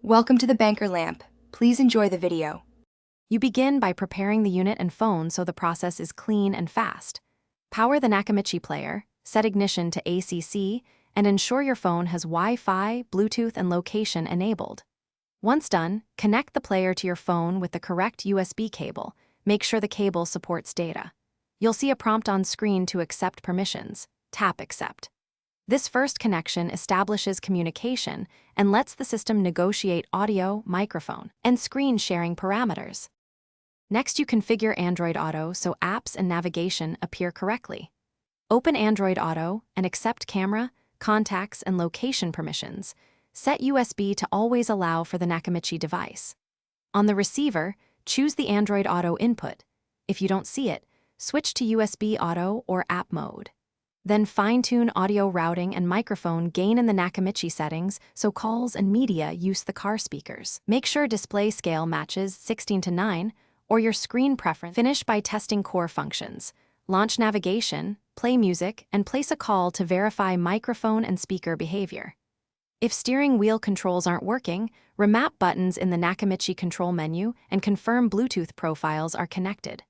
Welcome to the Banker Lamp. Please enjoy the video. You begin by preparing the unit and phone so the process is clean and fast. Power the Nakamichi Player, set ignition to ACC, and ensure your phone has Wi-Fi, Bluetooth, and location enabled. Once done, connect the player to your phone with the correct USB cable. Make sure the cable supports data. You'll see a prompt on screen to accept permissions. Tap Accept. This first connection establishes communication and lets the system negotiate audio, microphone, and screen sharing parameters. Next, you configure Android Auto so apps and navigation appear correctly. Open Android Auto and accept camera, contacts, and location permissions. Set USB to always allow for the Nakamichi device. On the receiver, choose the Android Auto input. If you don't see it, switch to USB Auto or app mode. Then fine-tune audio routing and microphone gain in the Nakamichi settings so calls and media use the car speakers. Make sure display scale matches 16:9 or your screen preference. Finish by testing core functions. Launch navigation, play music, and place a call to verify microphone and speaker behavior. If steering wheel controls aren't working, remap buttons in the Nakamichi control menu and confirm Bluetooth profiles are connected.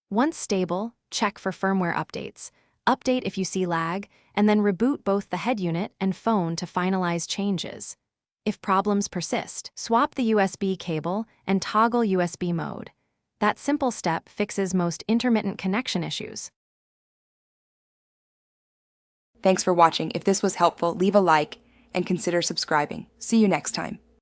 Once stable, check for firmware updates. Update if you see lag, and then reboot both the head unit and phone to finalize changes. If problems persist, swap the USB cable and toggle USB mode. That simple step fixes most intermittent connection issues. Thanks for watching. If this was helpful, leave a like and consider subscribing. See you next time.